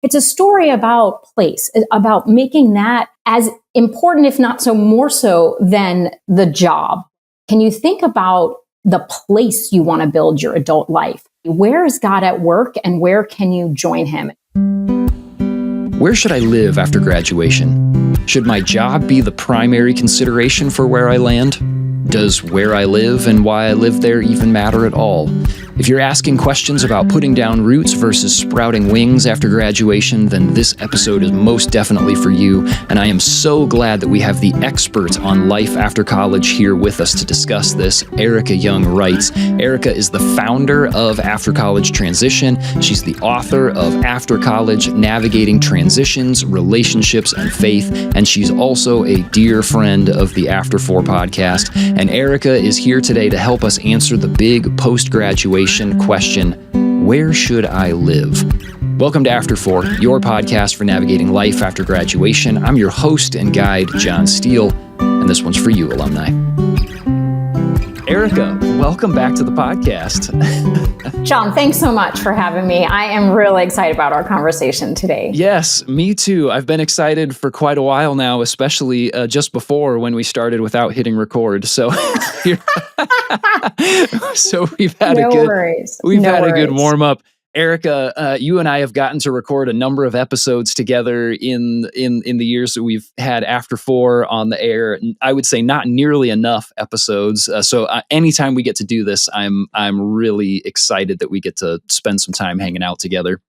It's a story about place, about making that as important, if not so more so than the job. Can you think about the place you want to build your adult life? Where is God at work and where can you join him? Where should I live after graduation? Should my job be the primary consideration for where I land? Does where I live and why I live there even matter at all? If you're asking questions about putting down roots versus sprouting wings after graduation, then this episode is most definitely for you, and I am so glad that we have the expert on life after college here with us to discuss this, Erica Young Reitz. Erica is the founder of After College Transition. She's the author of After College, Navigating Transitions, Relationships, and Faith, and she's also a dear friend of the After 4 podcast. And Erica is here today to help us answer the big post-graduation question, where should I live? Welcome to After 4, your podcast for navigating life after graduation. I'm your host and guide, John Steele, and this one's for you, alumni. Erica, welcome back to the podcast. John, thanks so much for having me. I am really excited about our conversation today. Yes, me too. I've been excited for quite a while now, especially just before when we started without hitting record. So, so we've had a good warm up. Erica, you and I have gotten to record a number of episodes together in the years that we've had After 4 on the air. I would say not nearly enough episodes. So anytime we get to do this, I'm really excited that we get to spend some time hanging out together.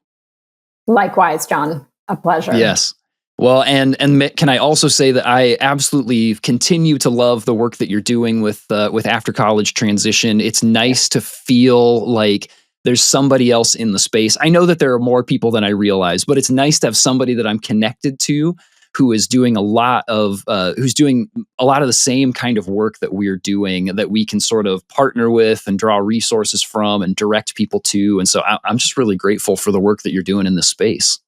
Likewise, John, a pleasure. Yes. Well, and can I also say that I absolutely continue to love the work that you're doing with After College Transition. It's nice to feel like there's somebody else in the space. I know that there are more people than I realize, but it's nice to have somebody that I'm connected to who is doing a lot of the same kind of work that we're doing, that we can sort of partner with and draw resources from and direct people to. And so I'm just really grateful for the work that you're doing in this space.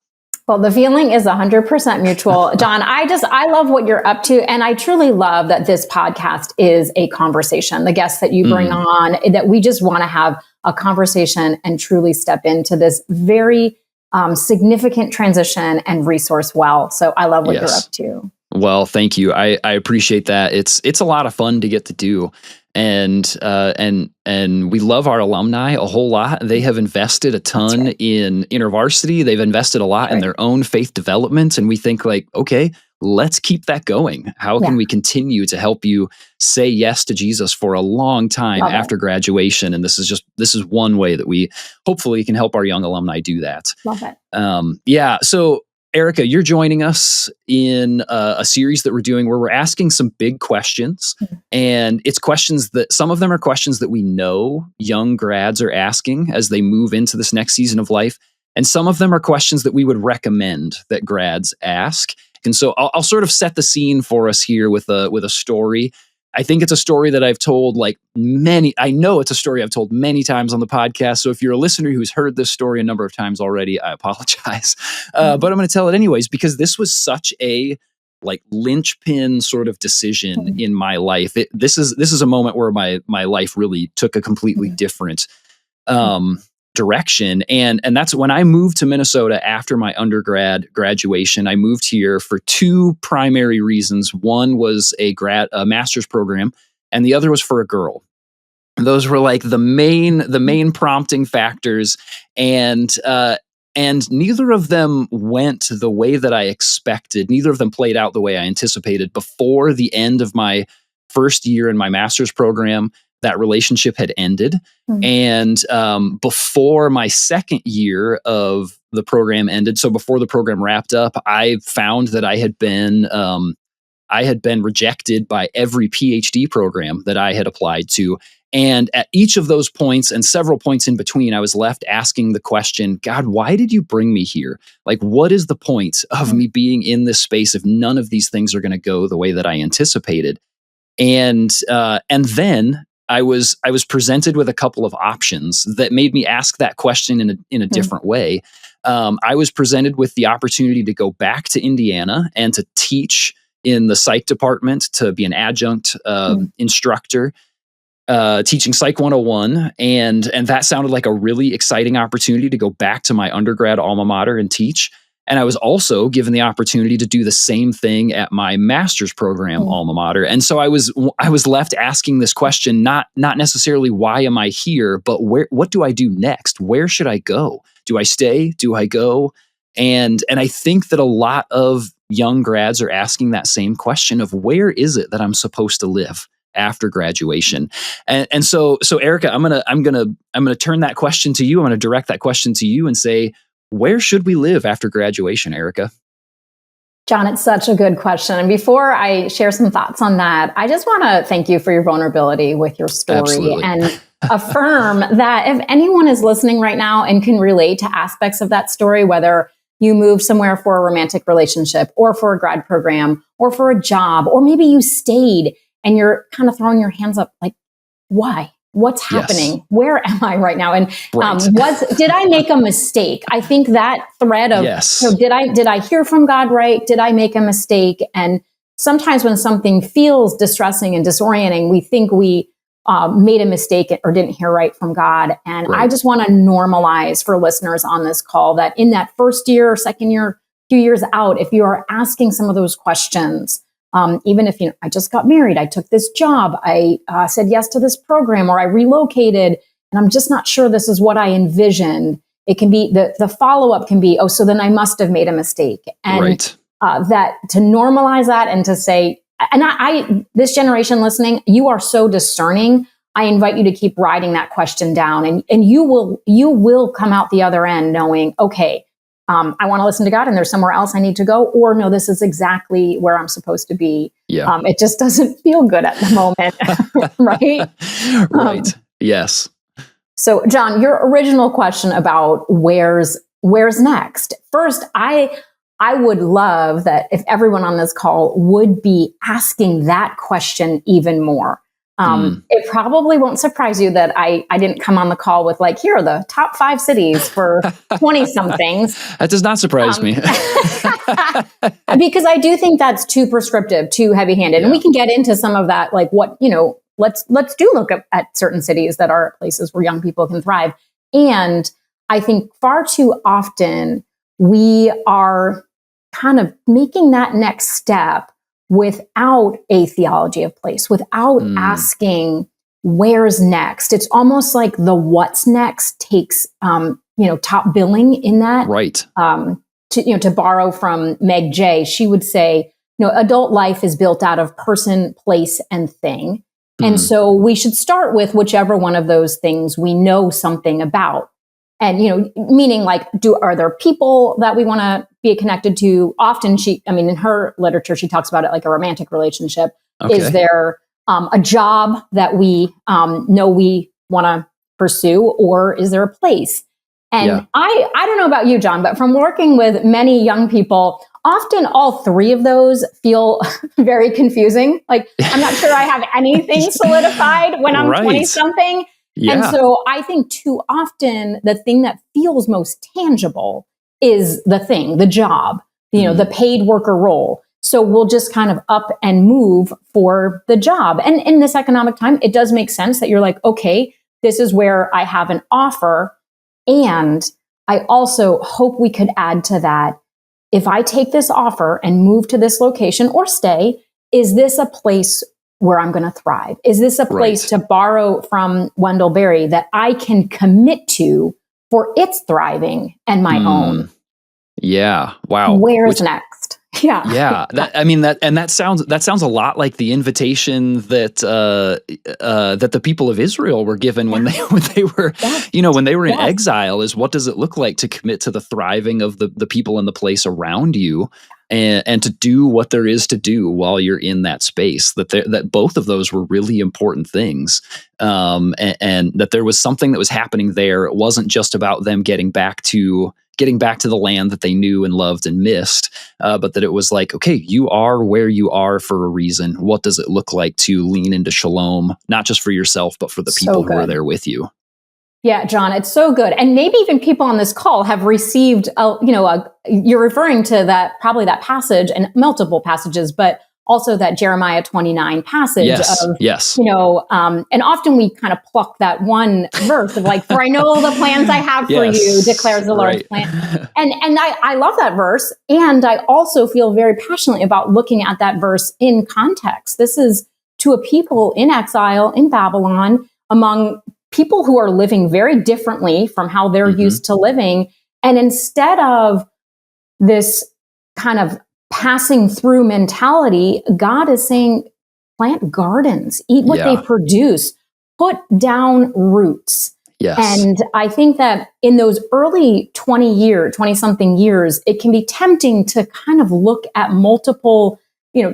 Well, the feeling is 100% mutual. John, I love what you're up to. And I truly love that this podcast is a conversation. The guests that you bring on, that we just want to have a conversation and truly step into this very significant transition and resource well. So I love what you're up to. Well, thank you. I appreciate that. It's a lot of fun to get to do. And we love our alumni a whole lot. They have invested a ton in InterVarsity. They've invested a lot in their own faith development. And we think like, okay, let's keep that going. How can we continue to help you say yes to Jesus for a long time after graduation? And this is one way that we hopefully can help our young alumni do that. Love it. So Erica, you're joining us in a series that we're doing where we're asking some big questions. And it's questions that, some of them are questions that we know young grads are asking as they move into this next season of life. And some of them are questions that we would recommend that grads ask. And so I'll sort of set the scene for us here with a story. I think it's a story that I've told I know it's a story I've told many times on the podcast. So if you're a listener who's heard this story a number of times already, I apologize. But I'm going to tell it anyways, because this was such a linchpin sort of decision in my life. This is a moment where my life really took a completely different direction. And that's when I moved to Minnesota after my undergrad graduation. I moved here for two primary reasons. One was a master's program, and the other was for a girl. Those were like the main prompting factors. And neither of them went the way that I expected. Neither of them played out the way I anticipated. Before the end of my first year in my master's program, that relationship had ended. And before my second year of the program ended, so before the program wrapped up, I found that I had been rejected by every PhD program that I had applied to. And at each of those points and several points in between, I was left asking the question, God, why did you bring me here? Like, what is the point of me being in this space if none of these things are going to go the way that I anticipated? And then I was presented with a couple of options that made me ask that question in a different way. I was presented with the opportunity to go back to Indiana and to teach in the psych department, to be an adjunct instructor, teaching Psych 101. And that sounded like a really exciting opportunity to go back to my undergrad alma mater and teach. And I was also given the opportunity to do the same thing at my master's program alma mater. And so I was left asking this question, not necessarily why am I here, but what do I do next? Where should I go? Do I stay? Do I go? And I think that a lot of young grads are asking that same question of where is it that I'm supposed to live after graduation? And so Erica, I'm gonna turn that question to you. I'm gonna direct that question to you and say, where should we live after graduation, Erica? John, it's such a good question. And before I share some thoughts on that, I just want to thank you for your vulnerability with your story. Absolutely. And affirm that if anyone is listening right now and can relate to aspects of that story, whether you moved somewhere for a romantic relationship or for a grad program or for a job, or maybe you stayed and you're kind of throwing your hands up like, why? What's happening? Yes. Where am I right now? And Right. did I make a mistake? I think that thread of, Yes. did I hear from God right? Did I make a mistake? And sometimes when something feels distressing and disorienting, we think we made a mistake or didn't hear right from God. And Right. I just want to normalize for listeners on this call that in that first year, second year, few years out, if you are asking some of those questions, even if I just got married, I took this job, I said yes to this program, or I relocated, and I'm just not sure this is what I envisioned. It can be the follow up can be, oh, so then I must have made a mistake, and Right. That to normalize that and to say, and I this generation listening, you are so discerning. I invite you to keep writing that question down, and you will come out the other end knowing, okay, I want to listen to God and there's somewhere else I need to go, or no, this is exactly where I'm supposed to be. Yeah. It just doesn't feel good at the moment. Right? Right. Yes. So John, your original question about where's next. First, I would love that if everyone on this call would be asking that question even more. It probably won't surprise you that I didn't come on the call with like, here are the top 5 cities for 20 somethings. That does not surprise me. Because I do think that's too prescriptive, too heavy handed. Yeah. And we can get into some of that, like what, let's do look at certain cities that are places where young people can thrive. And I think far too often we are kind of making that next step without a theology of place, without asking where's next. It's almost like the what's next takes, top billing in that. Right. To borrow from Meg J, she would say, adult life is built out of person, place, and thing. And so we should start with whichever one of those things we know something about. And, meaning like, are there people that we want to be connected to? Often in her literature, she talks about it like a romantic relationship. Okay. Is there a job that we know we want to pursue, or is there a place? And I don't know about you, John, but from working with many young people, often all 3 of those feel very confusing. Like, I'm not sure I have anything solidified when I'm 20 something. Yeah. And so I think too often the thing that feels most tangible is the job, the paid worker role. So we'll just kind of up and move for the job. And in this economic time, it does make sense that you're like, okay, this is where I have an offer. And I also hope we could add to that, if I take this offer and move to this location or stay, is this a place where I'm going to thrive? Is this a place, to borrow from Wendell Berry, that I can commit to for its thriving and my own? Yeah. Wow. Where's next? Yeah. Yeah. That sounds a lot like the invitation that the people of Israel were given when they were in exile, is what does it look like to commit to the thriving of the people in the place around you, and to do what there is to do while you're in that space. That both of those were really important things, and that there was something that was happening there. It wasn't just about them getting back to the land that they knew and loved and missed, but that it was like, okay, you are where you are for a reason. What does it look like to lean into shalom, not just for yourself, but for the people who are there with you? Yeah, John, it's so good. And maybe even people on this call have received, you're referring to that, probably that passage and multiple passages, but also that Jeremiah 29 passage yes. and often we kind of pluck that one verse of like, for I know the plans I have for you, declares the Lord's plan. And I love that verse. And I also feel very passionately about looking at that verse in context. This is to a people in exile in Babylon, among people who are living very differently from how they're used to living. And instead of this kind of passing through mentality, God is saying, plant gardens, eat what they produce, put down roots. Yes. And I think that in those early 20 something years, it can be tempting to kind of look at multiple,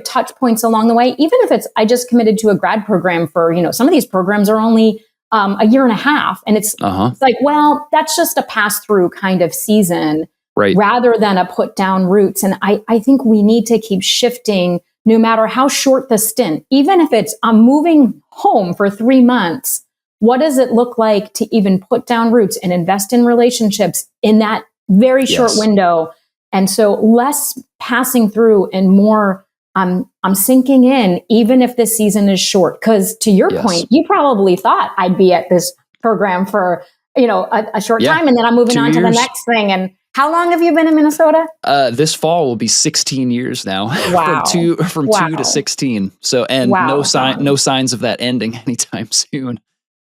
touch points along the way. Even if it's, I just committed to a grad program for, some of these programs are only a year and a half. And it's like, well, that's just a pass through kind of season. Right. Rather than a put down roots. And I think we need to keep shifting no matter how short the stint, even if it's I'm moving home for 3 months. What does it look like to even put down roots and invest in relationships in that very short window? And so less passing through and more I'm sinking in, even if this season is short. Because to your point, you probably thought I'd be at this program for a short time, and then I'm moving on to the next thing. And how long have you been in Minnesota? This fall will be 16 years now. Wow. from 2 to 16. So, and no signs of that ending anytime soon.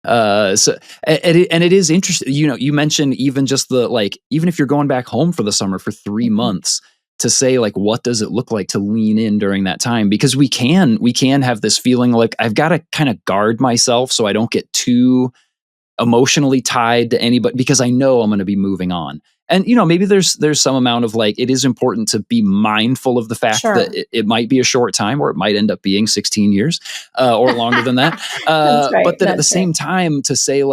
And it is interesting. You mentioned even just even if you're going back home for the summer for 3 months, to say like, what does it look like to lean in during that time? Because we can have this feeling like I've got to kind of guard myself so I don't get too emotionally tied to anybody, because I know I'm going to be moving on. And, maybe there's some amount of it is important to be mindful of the fact that it might be a short time, or it might end up being 16 years or longer than that. But then at the same time to say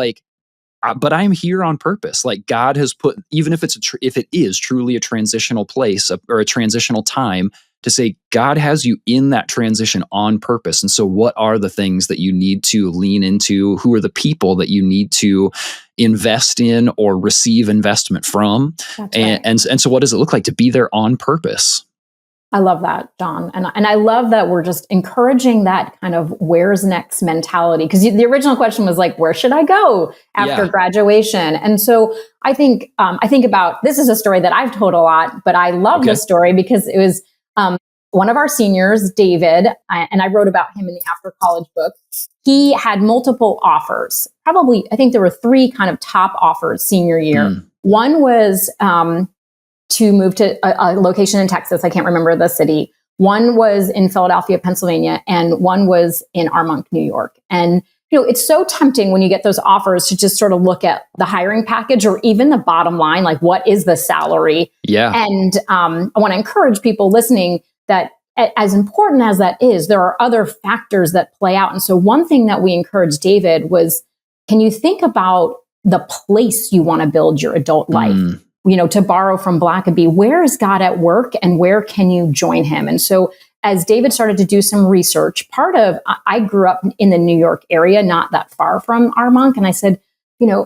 but I'm here on purpose. Like God has put, even if if it is truly a transitional place or a transitional time, to say God has you in that transition on purpose. And so what are the things that you need to lean into? Who are the people that you need to invest in or receive investment from? And so what does it look like to be there on purpose? I love that, John. And I love that we're just encouraging that kind of where's next mentality. Because the original question was like, where should I go after graduation? And so I think about, this is a story that I've told a lot, but I love this story because it was one of our seniors, David, and I wrote about him in the After College book. He had multiple offers. Probably, I think there were 3 kind of top offers senior year. One was to move to a location in Texas. I can't remember the city. One was in Philadelphia, Pennsylvania, and one was in Armonk, New York. And, it's so tempting when you get those offers to just sort of look at the hiring package or even the bottom line, like what is the salary? Yeah. And I want to encourage people listening that as important as that is, there are other factors that play out. And so one thing that we encouraged David was, can you think about the place you want to build your adult life? To borrow from Blackaby, where is God at work and where can you join him? And so as David started to do some research, I grew up in the New York area, not that far from Armonk. And I said,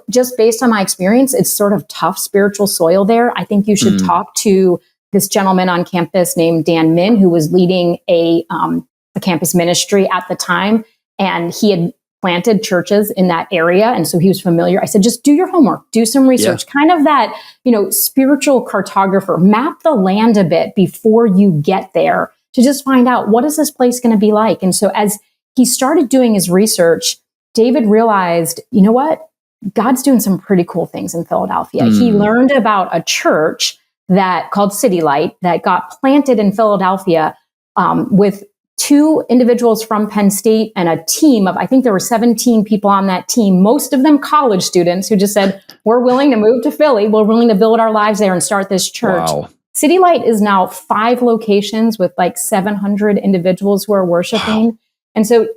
just based on my experience, it's sort of tough spiritual soil there. I think you should talk to this gentleman on campus named Dan Min, who was leading a campus ministry at the time. And he had planted churches in that area. And so he was familiar. I said, just do your homework, do some research, kind of that, spiritual cartographer, map the land a bit before you get there to just find out what is this place going to be like. And so as he started doing his research, David realized, you know what? God's doing some pretty cool things in Philadelphia. He learned about a church called City Light that got planted in Philadelphia with 2 individuals from Penn State and a team of, I think there were 17 people on that team, most of them college students who just said, we're willing to move to Philly. We're willing to build our lives there and start this church. Wow. City Light is now 5 locations with like 700 individuals who are worshiping. Wow. And so,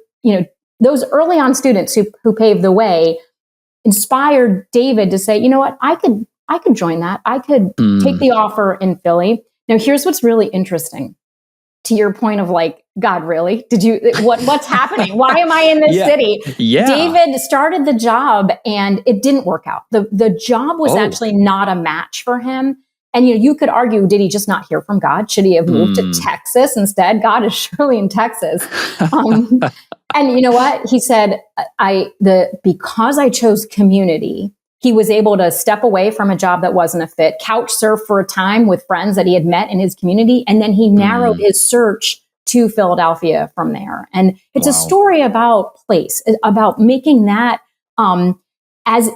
those early on students who paved the way inspired David to say, you know what, I could join that. I could take the offer in Philly. Now, here's what's really interesting. To your point of like, God, really? What's happening? Why am I in this city? Yeah. David started the job and it didn't work out. The job was actually not a match for him. And you could argue, did he just not hear from God? Should he have moved to Texas instead? God is surely in Texas. And you know what? He said, because I chose community, he was able to step away from a job that wasn't a fit, couch surf for a time with friends that he had met in his community. And then he narrowed his search to Philadelphia from there. And it's a story about place, about making that as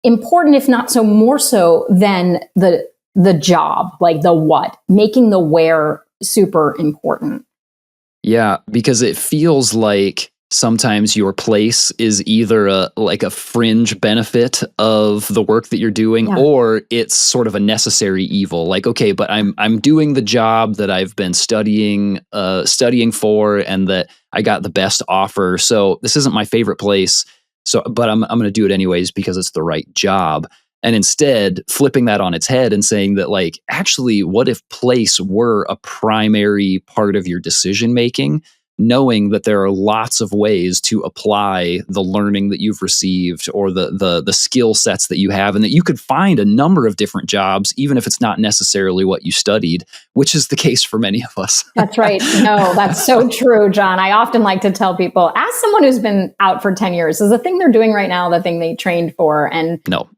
important, if not so more so than the job, like the what, making the where super important. Yeah, because it feels like sometimes your place is either a fringe benefit of the work that you're doing, or it's sort of a necessary evil. Like, okay, but I'm doing the job that I've been studying for, and that I got the best offer. So this isn't my favorite place. So, but I'm going to do it anyways because it's the right job. And instead flipping that on its head and saying that, like, actually, what if place were a primary part of your decision making, knowing that there are lots of ways to apply the learning that you've received or the skill sets that you have, and that you could find a number of different jobs, even if it's not necessarily what you studied, which is the case for many of us. That's right. No, that's so true, John. I often like to tell people, ask someone who's been out for 10 years, is the thing they're doing right now the thing they trained for? And no.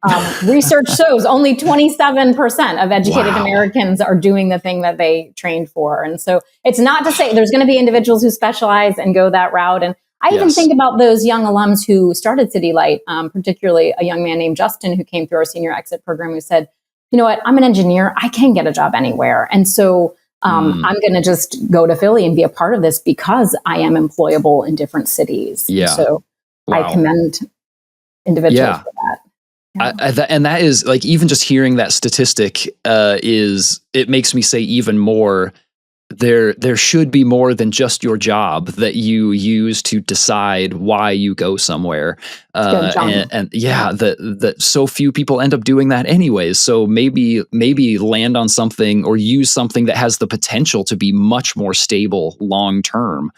Research shows only 27% of educated Americans are doing the thing that they trained for. And so it's not to say there's going to be individuals who specialize and go that route. And I even think about those young alums who started City Light, particularly a young man named Justin who came through our senior exit program, who said, you know what, I'm an engineer. I can get a job anywhere. And so I'm going to just go to Philly and be a part of this because I am employable in different cities. Yeah. So I commend individuals for that. And that is, like, even just hearing that statistic it makes me say even more, there should be more than just your job that you use to decide why you go somewhere. That so few people end up doing that anyways. So maybe land on something or use something that has the potential to be much more stable long term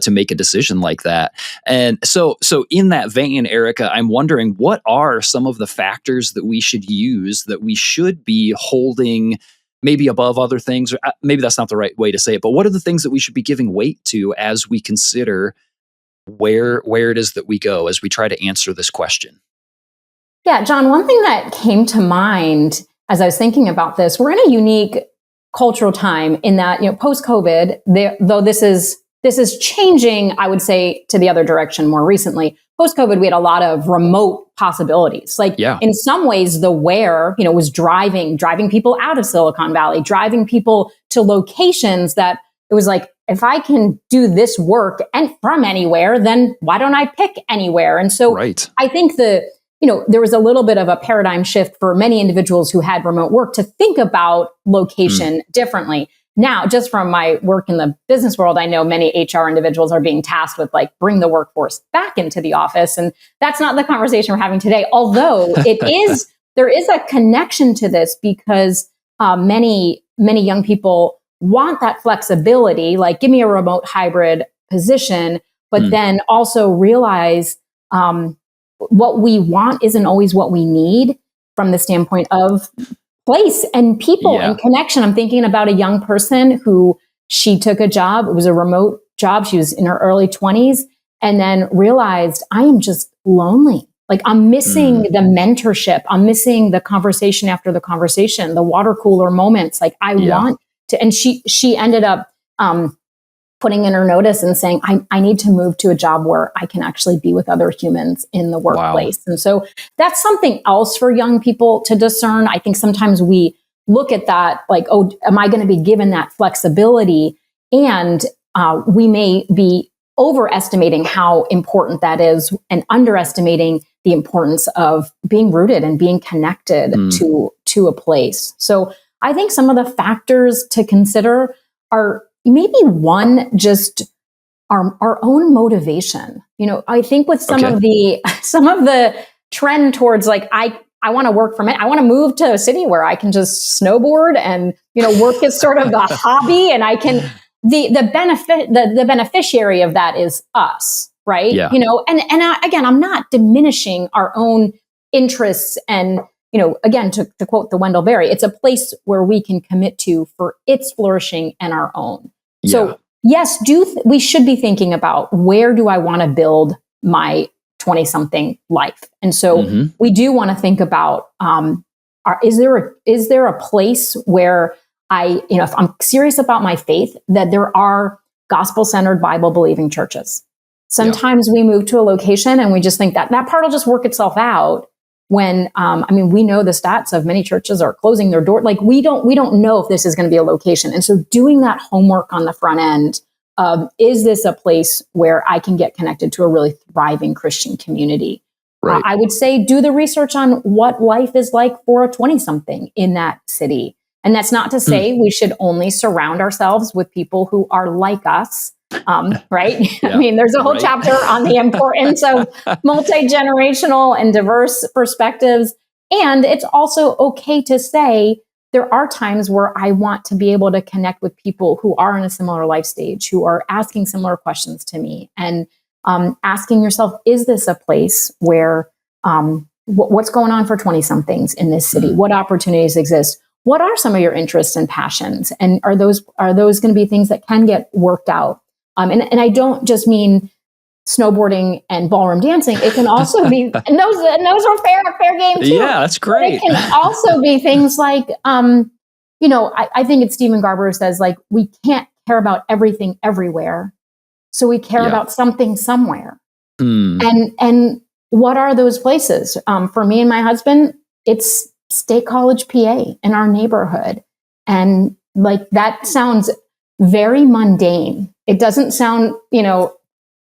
to make a decision like that. And so in that vein, Erica, I'm wondering, what are some of the factors that we should use, that we should be holding maybe above other things? Or maybe that's not the right way to say it, but what are the things that we should be giving weight to as we consider where it is that we go as we try to answer this question? Yeah, John, one thing that came to mind as I was thinking about this, we're in a unique cultural time in that, post-COVID, though this is changing, I would say, to the other direction more recently. Post-COVID, we had a lot of remote possibilities. In some ways, the where, was driving people out of Silicon Valley, driving people to locations that it was like, if I can do this work and from anywhere, then why don't I pick anywhere? And so I think there was a little bit of a paradigm shift for many individuals who had remote work to think about location differently. Now, just from my work in the business world, I know many HR individuals are being tasked with bring the workforce back into the office. And that's not the conversation we're having today. Although there is a connection to this because many young people want that flexibility, like give me a remote hybrid position, but then also realize what we want isn't always what we need from the standpoint of place and people and connection. I'm thinking about a young person who she took a job. It was a remote job. She was in her early 20s and then realized I am just lonely. Like I'm missing the mentorship. I'm missing the conversation after the conversation, the water cooler moments. Like I want to, and she ended up putting in her notice and saying, I need to move to a job where I can actually be with other humans in the workplace. And so that's something else for young people to discern. I think sometimes we look at that like, oh, am I going to be given that flexibility? And we may be overestimating how important that is and underestimating the importance of being rooted and being connected to a place. So I think some of the factors to consider are maybe one, just our own motivation. I think with some of the trend towards like, I want to work from it. I want to move to a city where I can just snowboard and, work is sort of a hobby and I can, the benefit, the beneficiary of that is us. Right. Yeah. Again, I'm not diminishing our own interests and, again, to quote the Wendell Berry, it's a place where we can commit to for its flourishing and our own. Yeah. So yes, we should be thinking about, where do I want to build my 20-something life? And so we do want to think about, is there a place where if I'm serious about my faith, that there are gospel-centered, Bible-believing churches. Sometimes we move to a location and we just think that part will just work itself out. When, we know the stats of many churches are closing their door. Like, we don't know if this is going to be a location. And so doing that homework on the front end of, is this a place where I can get connected to a really thriving Christian community? Right. I would say do the research on what life is like for a 20-something in that city. And that's not to say we should only surround ourselves with people who are like us. Right? Yeah. There's a whole chapter on the importance of multi-generational and diverse perspectives. And it's also okay to say, there are times where I want to be able to connect with people who are in a similar life stage, who are asking similar questions to me, and asking yourself, is this a place where, what's going on for 20-somethings in this city? What opportunities exist? What are some of your interests and passions? And are those going to be things that can get worked out? And I don't just mean snowboarding and ballroom dancing. It can also be, and those are fair game too. Yeah, that's great. It can also be things like, I think it's Stephen Garber who says, like, we can't care about everything everywhere, so we care about something somewhere. And what are those places? For me and my husband, it's State College, PA, in our neighborhood, and like, that sounds very mundane. It doesn't sound,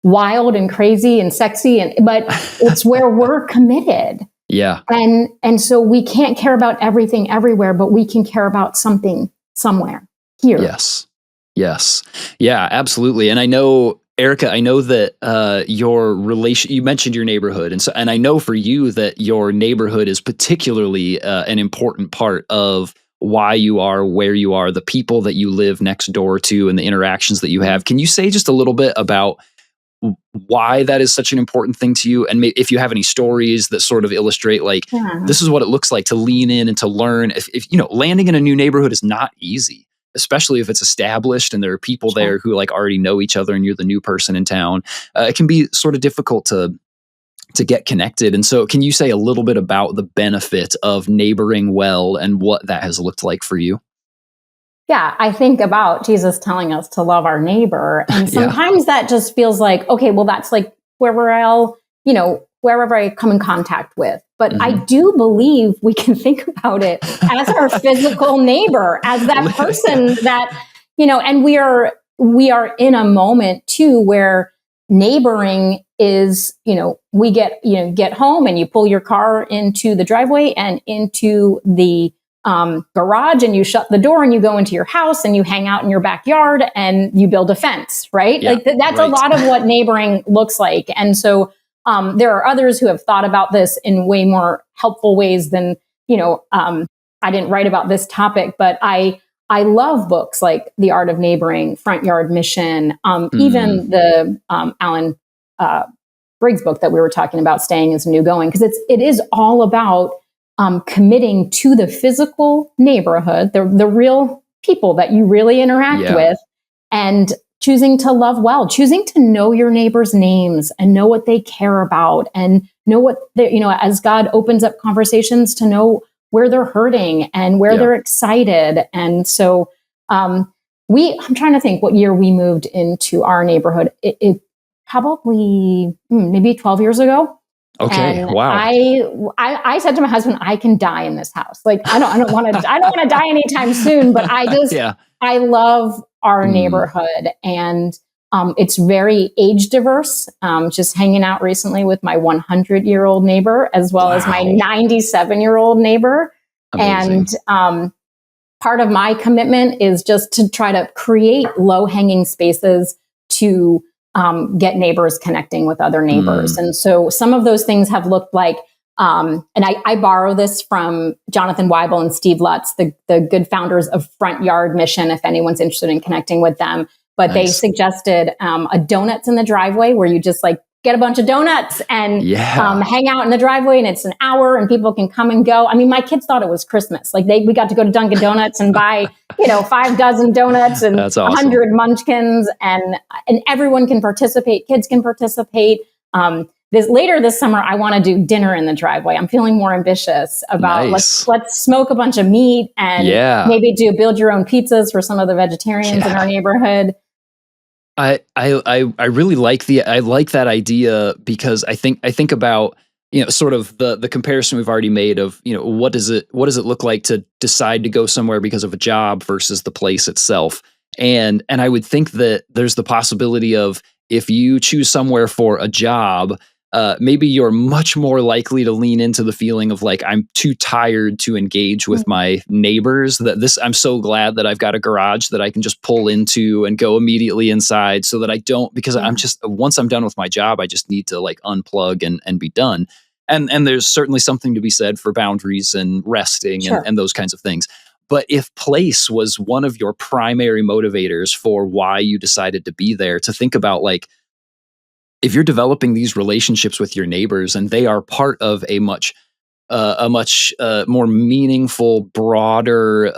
wild and crazy and sexy, but it's where we're committed. Yeah. And so we can't care about everything everywhere, but we can care about something somewhere here. Yes. Yeah, absolutely. And I know, Erica, that you mentioned your neighborhood. And I know for you that your neighborhood is particularly an important part of why you are where you are, the people that you live next door to, and the interactions that you have. Can you say just a little bit about why that is such an important thing to you? And if you have any stories that sort of illustrate, like, this is what it looks like to lean in and to learn. If landing in a new neighborhood is not easy, especially if it's established and there are people there who like already know each other and you're the new person in town. It can be sort of difficult to get connected. And so can you say a little bit about the benefit of neighboring well and what that has looked like for you? Yeah, I think about Jesus telling us to love our neighbor. And sometimes that just feels like, okay, well, that's like wherever I come in contact with. But I do believe we can think about it as our physical neighbor, as that person that, and we are in a moment too, where neighboring is, we get home and you pull your car into the driveway and into the garage, and you shut the door and you go into your house and you hang out in your backyard and you build a fence, right? Yeah, like that's a lot of what neighboring looks like. And so there are others who have thought about this in way more helpful ways than, I didn't write about this topic, but I love books like The Art of Neighboring, Front Yard Mission, even the Alan Briggs book that we were talking about, Staying is the New Going, because it is all about committing to the physical neighborhood, the real people that you really interact with, and choosing to love well, choosing to know your neighbors' names and know what they care about, and know what they, as God opens up conversations, to know where they're hurting and where they're excited. And so I'm trying to think what year we moved into our neighborhood. It probably maybe 12 years ago. Okay. And wow. I said to my husband, I can die in this house. Like, I don't want to die anytime soon, but I just, I love our neighborhood, and it's very age diverse. Just hanging out recently with my 100-year-old neighbor, as well as my 97-year-old neighbor. Amazing. And part of my commitment is just to try to create low-hanging spaces to get neighbors connecting with other neighbors. And so some of those things have looked like, and I borrow this from Jonathan Weibel and Steve Lutz, the good founders of Front Yard Mission, if anyone's interested in connecting with them. But they suggested a donuts in the driveway, where you just like get a bunch of donuts and Yeah. hang out in the driveway, and it's an hour and people can come and go. I mean, my kids thought it was Christmas. Like we got to go to Dunkin' Donuts and buy, 5 dozen donuts and That's awesome. 100 munchkins, and everyone can participate. Kids can participate. Later this summer, I want to do dinner in the driveway. I'm feeling more ambitious about Nice. let's smoke a bunch of meat and maybe build your own pizzas for some of the vegetarians in our neighborhood. I really like that idea, because I think about, sort of the comparison we've already made of, what does it look like to decide to go somewhere because of a job versus the place itself. And I would think that there's the possibility of, if you choose somewhere for a job, maybe you're much more likely to lean into the feeling of like, I'm too tired to engage with my neighbors. I'm so glad that I've got a garage that I can just pull into and go immediately inside, so that I don't, because once I'm done with my job, I just need to like unplug and be done. And there's certainly something to be said for boundaries and resting and those kinds of things. But if place was one of your primary motivators for why you decided to be there, to think about like, if you're developing these relationships with your neighbors and they are part of a much more meaningful, broader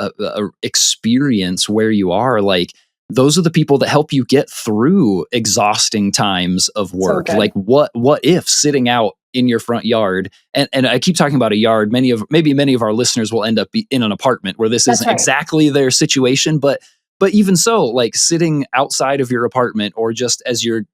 experience where you are, like, those are the people that help you get through exhausting times of work. So like what if sitting out in your front yard, and I keep talking about a yard, many of our listeners will end up in an apartment where this isn't exactly their situation, but even so, like sitting outside of your apartment, or just as you're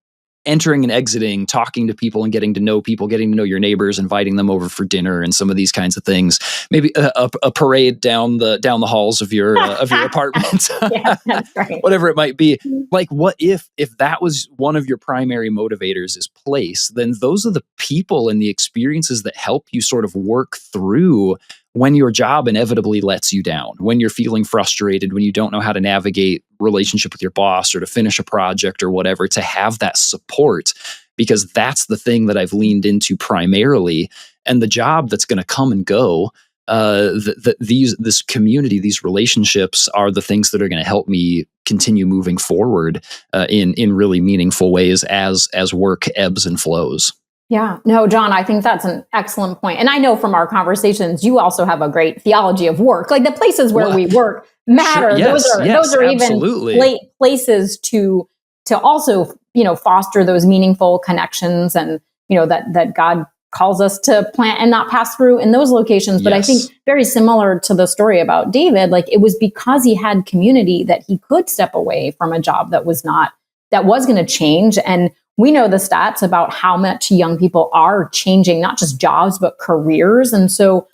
entering and exiting, talking to people and getting to know people, getting to know your neighbors, inviting them over for dinner and some of these kinds of things. Maybe a parade down the halls of your apartment. Yeah, that's right. Whatever it might be. Like, what if that was one of your primary motivators is place, then those are the people and the experiences that help you sort of work through when your job inevitably lets you down, when you're feeling frustrated, when you don't know how to navigate relationship with your boss or to finish a project or whatever, to have that support, because that's the thing that I've leaned into primarily. And the job that's going to come and go, this community, these relationships are the things that are going to help me continue moving forward in really meaningful ways as work ebbs and flows. Yeah, no, John, I think that's an excellent point. And I know from our conversations, you also have a great theology of work. Like the places where we work matter. Sure, yes, those are absolutely. even places to also, foster those meaningful connections, and, that God calls us to plant and not pass through in those locations. But I think very similar to the story about David, like it was because he had community that he could step away from a job that was going to change. And we know the stats about how much young people are changing, not just jobs, but careers. And so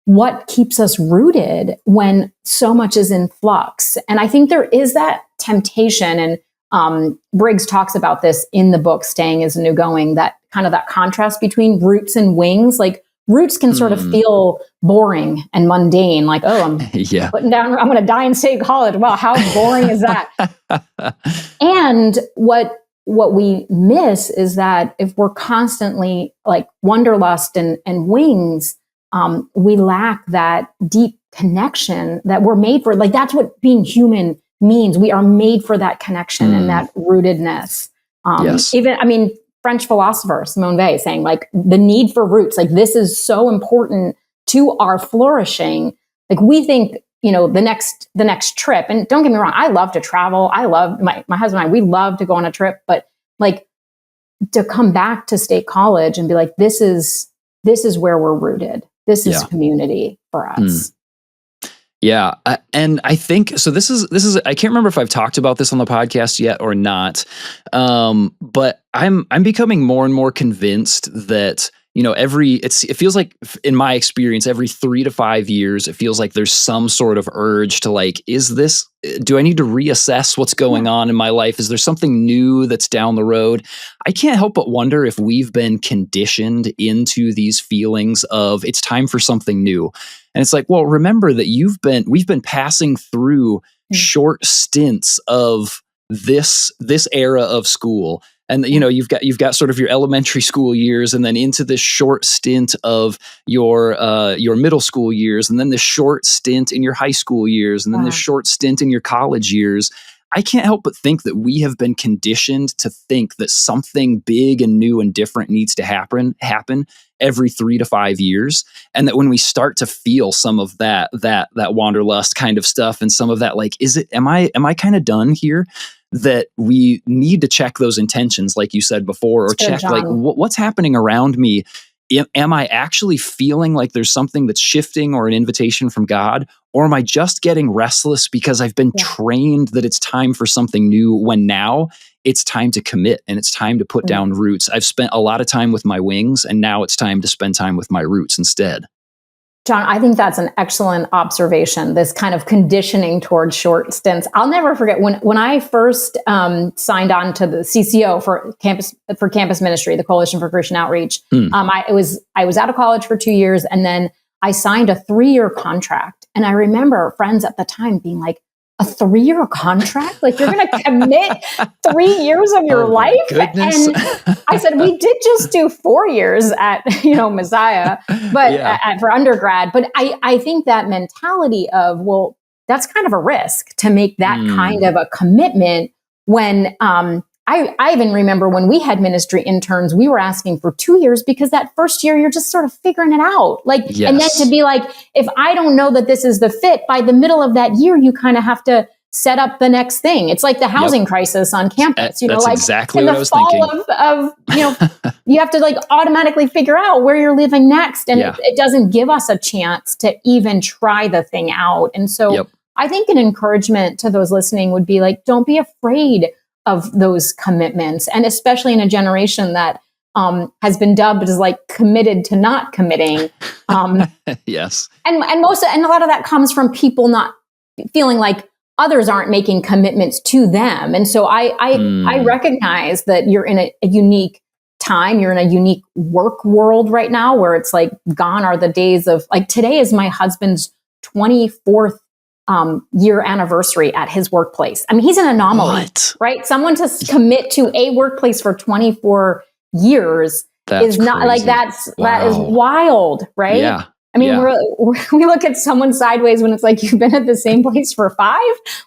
what keeps us rooted when so much is in flux? And I think there is that temptation. And Briggs talks about this in the book, Staying is a New Going, that kind of that contrast between roots and wings. Like roots can sort of feel boring and mundane. Like, oh, I'm putting down, I'm going to die and stay in college. Wow, how boring is that? And what we miss is that if we're constantly like wanderlust and wings, we lack that deep connection that we're made for. Like that's what being human means. We are made for that connection and that rootedness. French philosopher Simone Weil saying like the need for roots, like this is so important to our flourishing. Like we think, the next trip, and don't get me wrong, I love to travel. I love my husband and I, we love to go on a trip, but like to come back to State College and be like, this is where we're rooted. This is community for us. Yeah. And I think, so this is, I can't remember if I've talked about this on the podcast yet or not. But I'm becoming more and more convinced that, it feels like in my experience, every 3 to 5 years, it feels like there's some sort of urge to like, do I need to reassess what's going on in my life? Is there something new that's down the road? I can't help but wonder if we've been conditioned into these feelings of it's time for something new. And it's like, well, remember that we've been passing through short stints of this era of school. And you've got sort of your elementary school years, and then into this short stint of your middle school years, and then this short stint in your high school years, and then this short stint in your college years. I can't help but think that we have been conditioned to think that something big and new and different needs to happen every 3 to 5 years. And that when we start to feel some of that wanderlust kind of stuff and some of that, like, am I kind of done here? That we need to check those intentions, like you said before, or check like what's happening around me. Am I actually feeling like there's something that's shifting or an invitation from God? Or am I just getting restless because I've been trained that it's time for something new, when now it's time to commit and it's time to put down roots? I've spent a lot of time with my wings, and now it's time to spend time with my roots instead. John, I think that's an excellent observation, this kind of conditioning towards short stints. I'll never forget when I first signed on to the CCO for campus ministry, the Coalition for Christian Outreach. I was out of college for 2 years, and then I signed a 3-year contract. And I remember friends at the time being like, a 3-year contract? Like, you're going to commit 3 years of your life? Goodness. And I said, we did just do 4 years at, Messiah, but for undergrad. But I think that mentality of, well, that's kind of a risk to make that kind of a commitment when, I even remember when we had ministry interns, we were asking for 2 years because that first year you're just sort of figuring it out. And then to be like, if I don't know that this is the fit, by the middle of that year, you kind of have to set up the next thing. It's like the housing crisis on campus. That's exactly what I was thinking. You have to like automatically figure out where you're living next. And it doesn't give us a chance to even try the thing out. And so I think an encouragement to those listening would be like, don't be afraid of those commitments. And especially in a generation that has been dubbed as like committed to not committing. Yes. And a lot of that comes from people not feeling like others aren't making commitments to them. And so I recognize that you're in a unique time. You're in a unique work world right now where it's like gone are the days of like, today is my husband's 24th year anniversary at his workplace. I mean, he's an anomaly, right? Someone to commit to a workplace for 24 years is not crazy. Like that is wild, right? Yeah. I mean, we look at someone sideways when it's like, you've been at the same place for 5.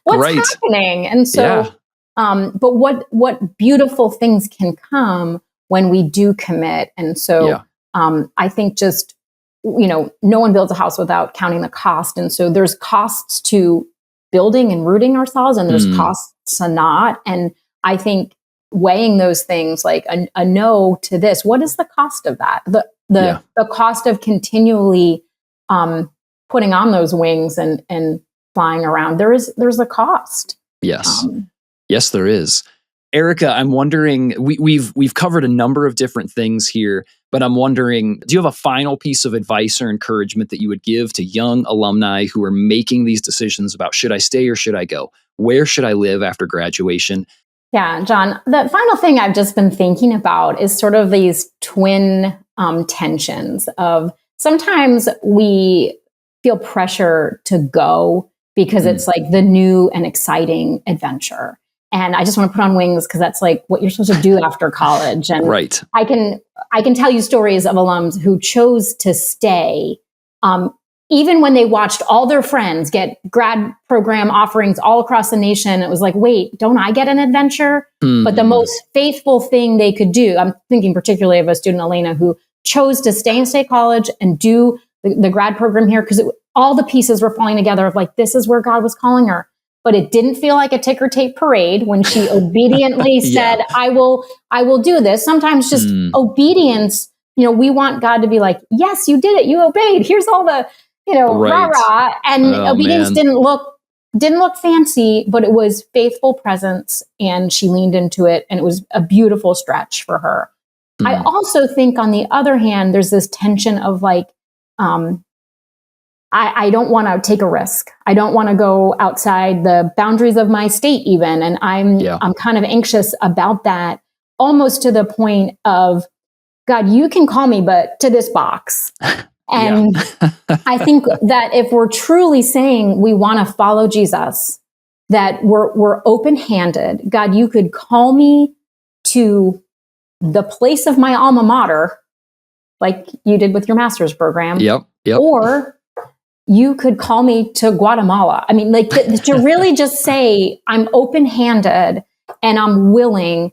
What's happening? And so, but what beautiful things can come when we do commit. And so, I think just, no one builds a house without counting the cost. And so there's costs to building and rooting ourselves, and there's costs to not. And I think weighing those things, like a no to this, what is the cost of that? The cost of continually putting on those wings and flying around. There's a cost. Yes. Yes, there is. Erica, I'm wondering, we've covered a number of different things here, but I'm wondering, do you have a final piece of advice or encouragement that you would give to young alumni who are making these decisions about, should I stay or should I go? Where should I live after graduation? Yeah, John, the final thing I've just been thinking about is sort of these twin tensions of sometimes we feel pressure to go because it's like the new and exciting adventure. And I just want to put on wings because that's like what you're supposed to do after college. And I can tell you stories of alums who chose to stay, even when they watched all their friends get grad program offerings all across the nation. It was like, wait, don't I get an adventure? But the most faithful thing they could do, I'm thinking particularly of a student, Elena, who chose to stay in state college and do the grad program here because all the pieces were falling together of like, this is where God was calling her. But it didn't feel like a ticker tape parade when she obediently said, I will do this. Sometimes just obedience, we want God to be like, yes, you did it. You obeyed. Here's all the, rah-rah. And obedience didn't look fancy, but it was faithful presence, and she leaned into it, and it was a beautiful stretch for her. I also think on the other hand, there's this tension of like, I don't want to take a risk. I don't want to go outside the boundaries of my state even. And I'm kind of anxious about that, almost to the point of, God, you can call me, but to this box. And I think that if we're truly saying we want to follow Jesus, that we're open-handed. God, you could call me to the place of my alma mater, like you did with your master's program. Yep. Or you could call me to Guatemala. I mean, like to really just say, I'm open-handed and I'm willing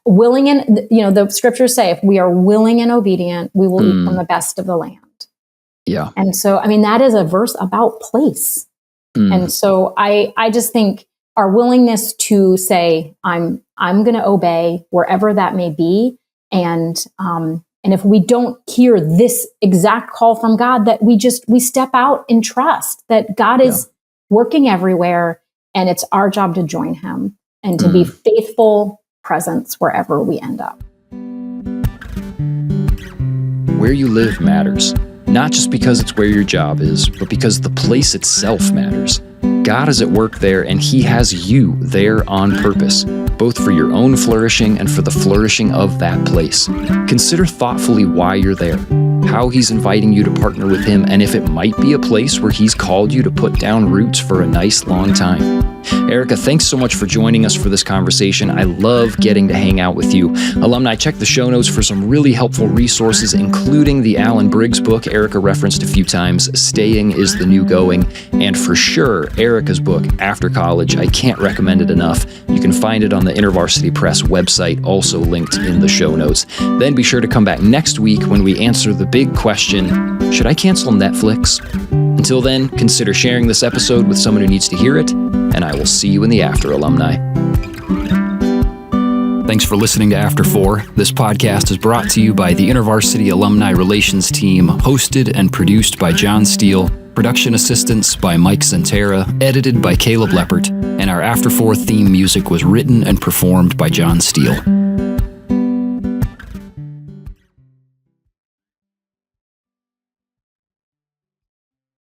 and, the scriptures say, if we are willing and obedient, we will eat from the best of the land. Yeah. And so, I mean, that is a verse about place. And so I just think our willingness to say, I'm going to obey wherever that may be. And if we don't hear this exact call from God, that we step out in trust that God is working everywhere, and it's our job to join him and to be faithful presence wherever we end up. Where you live matters, not just because it's where your job is, but because the place itself matters. God is at work there, and he has you there on purpose, both for your own flourishing and for the flourishing of that place. Consider thoughtfully why you're there, how he's inviting you to partner with him, and if it might be a place where he's called you to put down roots for a nice long time. Erica, thanks so much for joining us for this conversation. I love getting to hang out with you. Alumni, check the show notes for some really helpful resources, including the Alan Briggs book Erica referenced a few times, Staying is the New Going, and for sure, Erica's book, After College. I can't recommend it enough. You can find it on the InterVarsity Press website, also linked in the show notes. Then be sure to come back next week when we answer the big question, should I cancel Netflix? Until then, consider sharing this episode with someone who needs to hear it, and I will see you in the after, alumni. Thanks for listening to After 4. This podcast is brought to you by the InterVarsity Alumni Relations Team, hosted and produced by John Steele, production assistance by Mike Zentera, edited by Caleb Leppert, and our After 4 theme music was written and performed by John Steele.